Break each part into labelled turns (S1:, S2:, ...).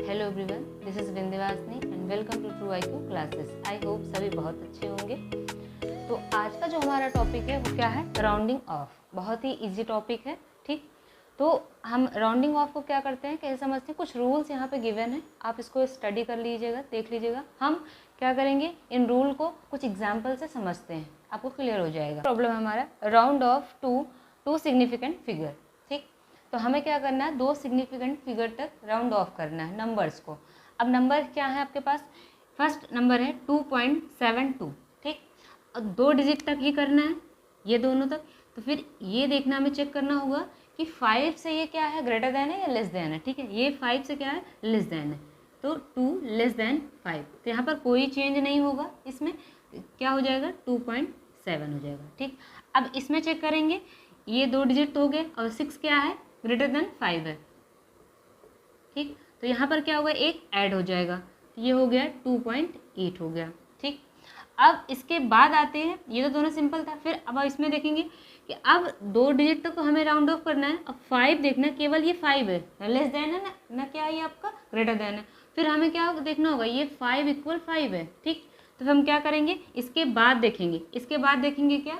S1: Hello everyone, this is Vindhyavasini and welcome to true IQ classes. I hope सभी बहुत अच्छे होंगे। तो आज का जो हमारा टॉपिक है वो क्या है? Rounding off. बहुत ही इजी टॉपिक है, ठीक। तो हम राउंडिंग ऑफ को क्या करते हैं, कैसे समझते हैं? कुछ रूल्स यहाँ पे गिवन है, आप इसको स्टडी कर लीजिएगा, देख लीजिएगा। हम क्या करेंगे, इन रूल को कुछ एग्जाम्पल से समझते हैं, आपको क्लियर हो जाएगा। प्रॉब्लम है हमारा round off to significant figure, ठीक। तो हमें क्या करना है, दो सिग्निफिकेंट फिगर तक राउंड ऑफ करना है नंबर्स को। अब नंबर क्या है आपके पास? फर्स्ट नंबर है 2.72, ठीक। और 2 डिजिट तक ही करना है, ये दोनों तक। तो फिर ये देखना, हमें चेक करना होगा कि 5 से ये क्या है, ग्रेटर देन है या लेस देन है, ठीक है। ये 5 से क्या है, लेस देन है, तो 2 लेस देन 5। तो यहाँ पर कोई चेंज नहीं होगा, इसमें क्या हो जाएगा, 2.7 हो जाएगा, ठीक। अब इसमें चेक करेंगे, ये 2 डिजिट तो हो गए और 6 क्या है, ग्रेटर देन 5 है, ठीक। तो यहाँ पर क्या होगा, एक ऐड हो जाएगा, ये हो गया 2.8 हो गया, ठीक। अब इसके बाद आते हैं, ये तो दोनों सिंपल था। फिर अब इसमें देखेंगे कि अब 2 डिजिट तक तो हमें राउंड ऑफ करना है। अब 5 देखना, केवल ये 5 है, लेस देन है ना क्या है, ये आपका ग्रेटर देन है। फिर हमें क्या देखना होगा, ये 5 = 5 है, ठीक। तो हम क्या करेंगे, इसके बाद देखेंगे, क्या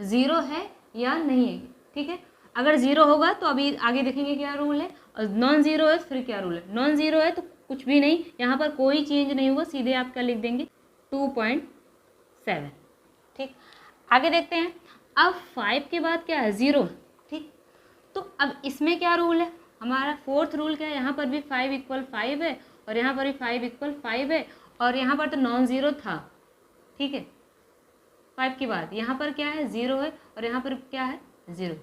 S1: 0 है या नहीं है, ठीक है। अगर 0 होगा तो अभी आगे देखेंगे क्या रूल है, और नॉन ज़ीरो है तो फिर क्या रूल है। नॉन ज़ीरो है तो कुछ भी नहीं, यहाँ पर कोई चेंज नहीं हुआ, सीधे आप क्या लिख देंगे, 2.7, ठीक। आगे देखते हैं, अब 5 के बाद क्या है, 0, ठीक। तो अब इसमें क्या रूल है हमारा, फोर्थ रूल क्या है, यहाँ पर भी 5 = 5 है और यहाँ पर भी 5 = 5 है, और यहाँ पर तो नॉन ज़ीरो था, ठीक है। 5 के बाद यहाँ पर क्या है, 0 है, और यहाँ पर क्या है, 0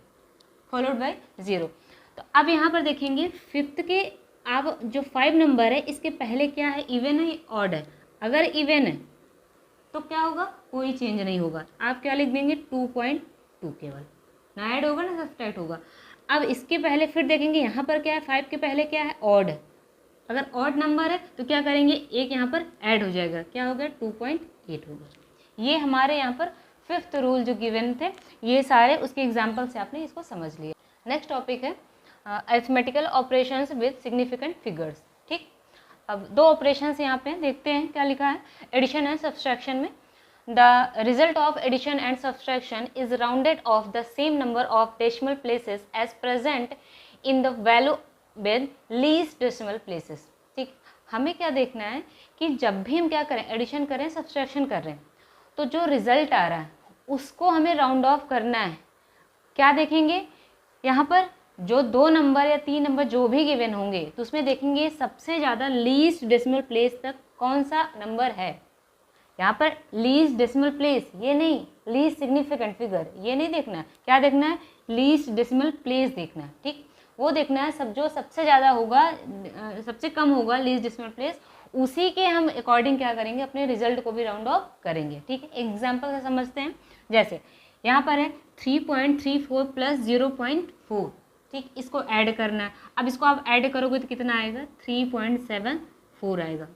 S1: फॉलोड बाय 0। तो अब यहाँ पर देखेंगे, फिफ्थ के अब जो 5 नंबर है, इसके पहले क्या है, इवन है या ऑड है। अगर इवन है तो क्या होगा, कोई चेंज नहीं होगा, आप क्या लिख देंगे, 2.2 केवल, ना ऐड होगा ना सब्सट्रैक्ट होगा। अब इसके पहले फिर देखेंगे, यहाँ पर क्या है, 5 के पहले क्या है, ऑड है। अगर ऑड नंबर है तो क्या करेंगे, एक यहाँ पर ऐड हो जाएगा, क्या हो गया, 2.8 हो गया। ये हमारे यहाँ पर फिफ्थ रूल जो गिवन थे, ये सारे उसके एग्जाम्पल से आपने इसको समझ लिया। नेक्स्ट टॉपिक है arithmetical operations with significant figures, ठीक। अब 2 ऑपरेशंस यहाँ पे देखते हैं, क्या लिखा है, एडिशन एंड सब्सट्रैक्शन में the result of addition and subtraction is rounded off the same number of decimal places as present in the value with least decimal places, ठीक। हमें क्या देखना है कि जब भी हम क्या करें, एडिशन करें, सब्सट्रैक्शन कर रहे हैं, तो जो रिजल्ट आ रहा है उसको हमें राउंड ऑफ करना है। क्या देखेंगे, यहाँ पर जो 2 नंबर या 3 नंबर जो भी गिवन होंगे, तो उसमें देखेंगे सबसे ज़्यादा लीस्ट डेसिमल प्लेस तक कौन सा नंबर है। यहाँ पर लीस्ट डेसिमल प्लेस, ये नहीं, लीस्ट सिग्निफिकेंट फिगर, ये नहीं देखना है। क्या देखना है, लीस्ट डेसिमल प्लेस देखना है, ठीक। वो देखना है, सब जो सबसे ज़्यादा होगा, सबसे कम होगा लीस्ट डेसिमल प्लेस, उसी के हम अकॉर्डिंग क्या करेंगे, अपने रिजल्ट को भी राउंड ऑफ करेंगे, ठीक है। एग्जाम्पल से समझते हैं, जैसे यहाँ पर है 3.34 + 0.4, ठीक। इसको ऐड करना है। अब इसको आप ऐड करोगे तो कितना आएगा, 3.74 आएगा,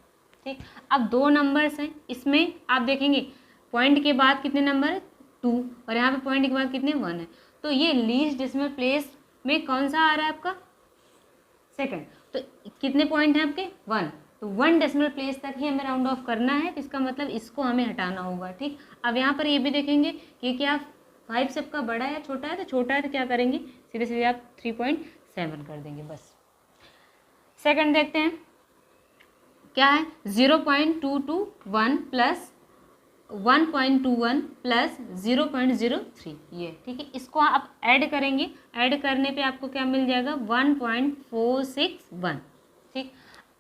S1: ठीक। अब 2 नंबर्स हैं, इसमें आप देखेंगे पॉइंट के बाद कितने नंबर है, 2, और यहाँ पे पॉइंट के बाद कितने, 1 है। तो ये लीस्ट डेसिमल प्लेस में कौन सा आ रहा है आपका, सेकंड। तो कितने पॉइंट हैं आपके, 1, तो 1 डेसिमल प्लेस तक ही हमें राउंड ऑफ करना है। तो इसका मतलब इसको हमें हटाना होगा, ठीक। अब यहाँ पर ये भी देखेंगे कि क्या 5 सबका बड़ा है या छोटा है, तो छोटा है तो क्या करेंगे, सीधे सीधे आप 3.7 कर देंगे, बस। सेकंड देखते हैं, क्या है, 0.221 + 1.21 + 0.03, ये, ठीक है। इसको आप ऐड करेंगे, ऐड करने पे आपको क्या मिल जाएगा, 1.461, ठीक।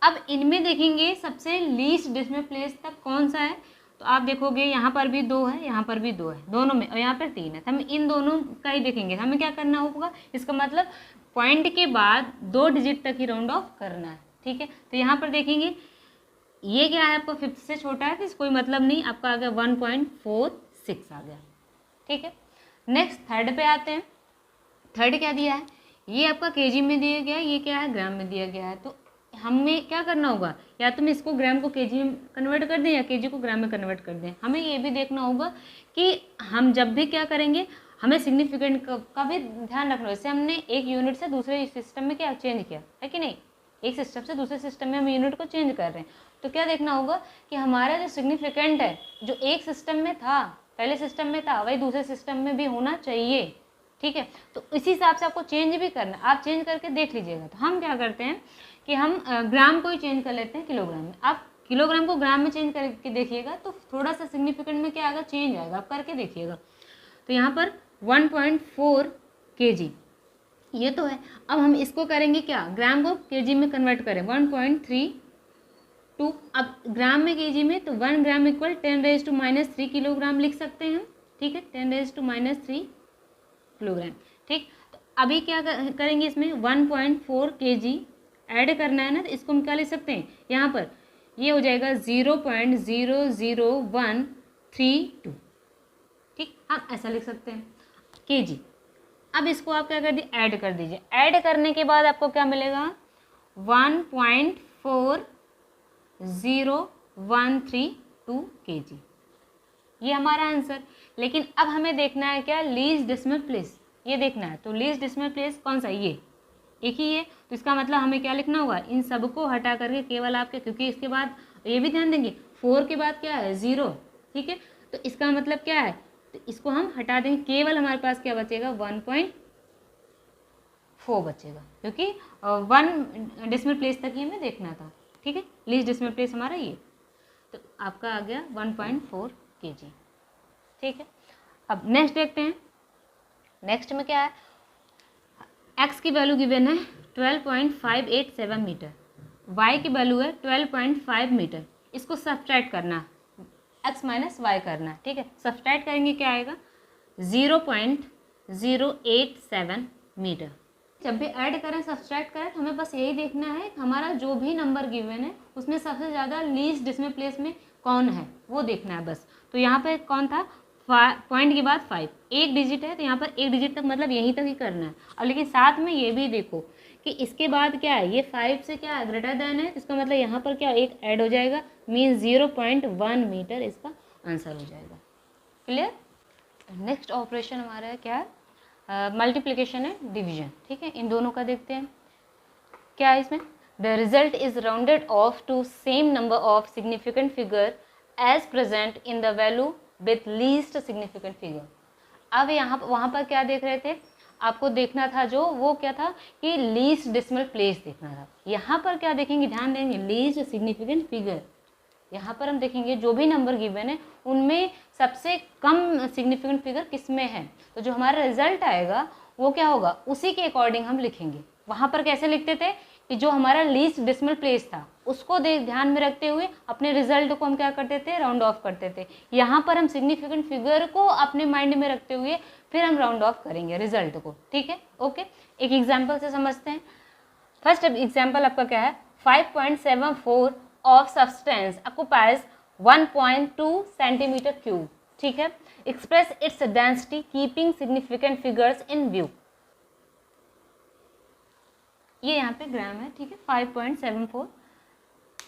S1: अब इनमें देखेंगे सबसे लीस्ट डेसिमल प्लेस तक कौन सा है, तो आप देखोगे यहाँ पर भी 2 है, यहाँ पर भी 2 है, दोनों में, और यहाँ पर 3 है। तो हम इन दोनों का ही देखेंगे, हमें क्या करना होगा, इसका मतलब पॉइंट के बाद 2 डिजिट तक ही राउंड ऑफ करना है, ठीक है। तो यहाँ पर देखेंगे, ये क्या है, आपको 5 से छोटा है तो इसको कोई मतलब नहीं, आपका आ गया 1.46 आ गया, ठीक है। नेक्स्ट थर्ड पे आते हैं। थर्ड क्या दिया है, ये आपका केजी में दिया गया है, ये क्या है, ग्राम में दिया गया है। तो हमें क्या करना होगा, या तो मैं इसको ग्राम को केजी में कन्वर्ट कर दें या केजी को ग्राम में कन्वर्ट कर दें। हमें ये भी देखना होगा कि हम जब भी क्या करेंगे, हमें सिग्निफिकेंट का भी ध्यान रखना है। जैसे हमने एक यूनिट से दूसरे सिस्टम में क्या चेंज किया है कि नहीं, एक सिस्टम से दूसरे सिस्टम में हम यूनिट को चेंज कर रहे हैं, तो क्या देखना होगा कि हमारा जो सिग्निफिकेंट है जो एक सिस्टम में था, पहले सिस्टम में था, वही दूसरे सिस्टम में भी होना चाहिए, ठीक है। तो इसी हिसाब से आपको चेंज भी करना, आप चेंज करके देख लीजिएगा। तो हम क्या करते हैं कि हम ग्राम को ही चेंज कर लेते हैं किलोग्राम में। आप किलोग्राम को ग्राम में चेंज करके देखिएगा तो थोड़ा सा सिग्निफिकेंट में क्या आएगा, चेंज आएगा, आप करके देखिएगा। तो यहाँ पर 1.4 kg ये तो है। अब हम इसको करेंगे क्या, ग्राम को केजी में कन्वर्ट करें, 1.32। अब ग्राम में केजी में, तो 1 ग्राम इक्वल 10⁻³ किलोग्राम लिख सकते हैं, ठीक है, 10⁻³ किलोग्राम, ठीक। तो अभी क्या करेंगे, इसमें 1.4 kg ऐड करना है ना, तो इसको हम क्या लिख सकते हैं, यहाँ पर ये हो जाएगा 0.00132, ठीक, हम ऐसा लिख सकते हैं kg। अब इसको आप क्या कर दीजिए, ऐड कर दीजिए। ऐड करने के बाद आपको क्या मिलेगा, 1.4013 kg, ये हमारा आंसर। लेकिन अब हमें देखना है क्या, लीस्ट डेसिमल प्लेस, ये देखना है। तो लीस्ट डेसिमल प्लेस कौन सा, ये एक ही है, तो इसका मतलब हमें क्या लिखना होगा, इन सबको हटा करके केवल आपके, क्योंकि इसके बाद ये भी ध्यान देंगे 4 के बाद क्या है, 0, ठीक है। तो इसका मतलब क्या है, तो इसको हम हटा देंगे, केवल हमारे पास क्या बचेगा, 1.4 बचेगा, क्योंकि 1 डेसिमल प्लेस तक ही हमें देखना था, ठीक है। लीस्ट डेसिमल प्लेस हमारा ये, तो आपका आ गया 1.4 kg, ठीक है। अब नेक्स्ट देखते हैं। नेक्स्ट में क्या है, x की वैल्यू गिवन है 12.587 मीटर, y की वैल्यू है 12.5 मीटर। इसको सब्ट्रैक्ट करना, x माइनस वाई करना, ठीक है। सब्ट्रैक्ट करेंगे क्या आएगा, 0.087 मीटर। जब भी ऐड करें सब्ट्रैक्ट करें तो हमें बस यही देखना है हमारा जो भी नंबर गिवन है उसमें सबसे ज़्यादा लीस्ट डेसिमल प्लेस में कौन है वो देखना है बस। तो यहाँ पे कौन था, पॉइंट के बाद 5, एक डिजिट है तो यहाँ पर एक डिजिट तक मतलब यहीं तक ही करना है। और लेकिन साथ में ये भी देखो कि इसके बाद क्या है, ये 5 से क्या है, ग्रेटर देन है, इसका मतलब यहाँ पर क्या एक ऐड हो जाएगा, मीन्स 0.1 मीटर इसका आंसर हो जाएगा। क्लियर। नेक्स्ट ऑपरेशन हमारा है क्या है, मल्टीप्लिकेशन एंड डिवीजन, ठीक है। इन दोनों का देखते हैं क्या है इसमें, the result is rounded off to same number of significant figure as present in the value with least significant figure. अब यहाँ वहाँ पर क्या देख रहे थे, आपको देखना था जो वो क्या था कि लीस्ट डेसिमल प्लेस देखना था। यहाँ पर क्या देखेंगे, ध्यान देंगे, लीस्ट सिग्निफिकेंट फिगर। यहाँ पर हम देखेंगे जो भी नंबर गिवन है उनमें सबसे कम सिग्निफिकेंट फिगर किस में है, तो जो हमारा रिजल्ट आएगा वो क्या होगा, उसी के अकॉर्डिंग हम लिखेंगे। वहाँ पर कैसे लिखते थे कि जो हमारा लीस्ट डेसिमल प्लेस था उसको ध्यान में रखते हुए अपने रिजल्ट को हम क्या करते थे, राउंड ऑफ करते थे। यहाँ पर हम सिग्निफिकेंट फिगर को अपने माइंड में रखते हुए फिर हम राउंड ऑफ करेंगे रिजल्ट को, ठीक है। ओके, एक एग्जाम्पल से समझते हैं। फर्स्ट एग्जाम्पल आपका क्या है, 5.74 of substance occupies 1.2 centimetre cube, ठीक है। Express its density keeping significant figures in view. ये यहाँ पे ग्राम है, ठीक है, 5.74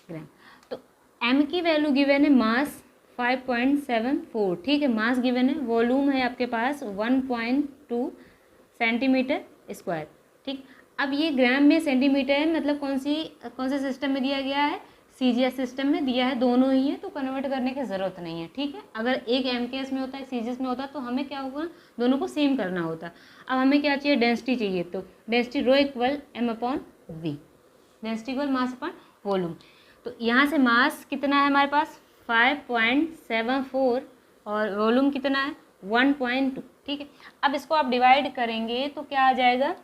S1: ग्राम। तो m की वैल्यू गिवन है, मास 5.74, ठीक है, मास गिवन है, वॉल्यूम है आपके पास 1.2 सेंटीमीटर स्क्वायर, ठीक। अब ये ग्राम में सेंटीमीटर है, मतलब कौन से सिस्टम में दिया गया है, सीजीएस सिस्टम में दिया है, दोनों ही है, तो कन्वर्ट करने की ज़रूरत नहीं है, ठीक है। अगर एक एमकेएस में होता है, सीजीएस में होता है, तो हमें क्या होगा, दोनों को सेम करना होता। अब हमें क्या चाहिए, डेंसिटी चाहिए, तो density rho equal m/v, density equal mass upon volume. तो यहाँ से मास कितना है हमारे पास 5.74 और वॉल्यूम कितना है 1.2, ठीक है। अब इसको आप डिवाइड करेंगे तो क्या आ जाएगा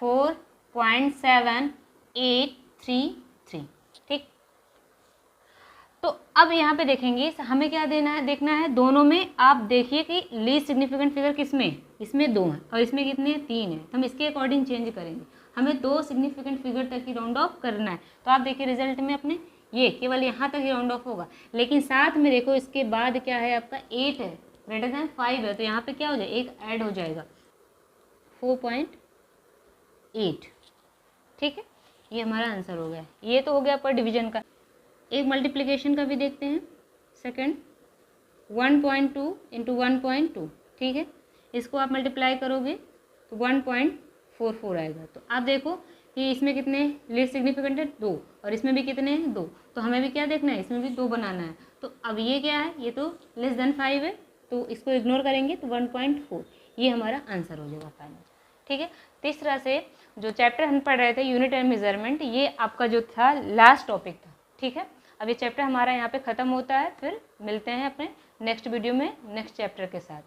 S1: 4.7833, ठीक। तो अब यहाँ पे देखेंगे हमें क्या देखना है दोनों में। आप देखिए कि लीस्ट सिग्निफिकेंट फिगर किसमें, इसमें 2 है और इसमें कितने 3 है, तो हम इसके अकॉर्डिंग चेंज करेंगे। हमें 2 सिग्निफिकेंट फिगर तक ही राउंड ऑफ करना है। तो आप देखिए रिजल्ट में अपने ये केवल यहाँ तक ही राउंड ऑफ होगा, लेकिन साथ में देखो इसके बाद क्या है आपका 8 है, ग्रेटर देन 5 है, तो यहाँ पे क्या हो जाएगा, एक ऐड हो जाएगा 4.8, ठीक है। ये हमारा आंसर हो गया। ये तो हो गया पर डिवीजन का। एक मल्टीप्लिकेशन का भी देखते हैं, सेकंड 1.2 इंटू 1.2, ठीक है। इसको आप मल्टीप्लाई करोगे तो 1.44 आएगा। तो आप देखो कि इसमें कितने लीस्ट सिग्निफिकेंट है 2 और इसमें भी कितने हैं 2, तो हमें भी क्या देखना है, इसमें भी 2 बनाना है। तो अब ये क्या है, ये तो लेस देन 5 है, तो इसको इग्नोर करेंगे तो 1.4 ये हमारा आंसर हो जाएगा फाइनल। ठीक है, तो इस तरह से जो चैप्टर हम पढ़ रहे थे यूनिट एंड मेजरमेंट, ये आपका जो था लास्ट टॉपिक था। ठीक है, अब ये चैप्टर हमारा यहाँ पे ख़त्म होता है, फिर मिलते हैं अपने नेक्स्ट वीडियो में नेक्स्ट चैप्टर के साथ।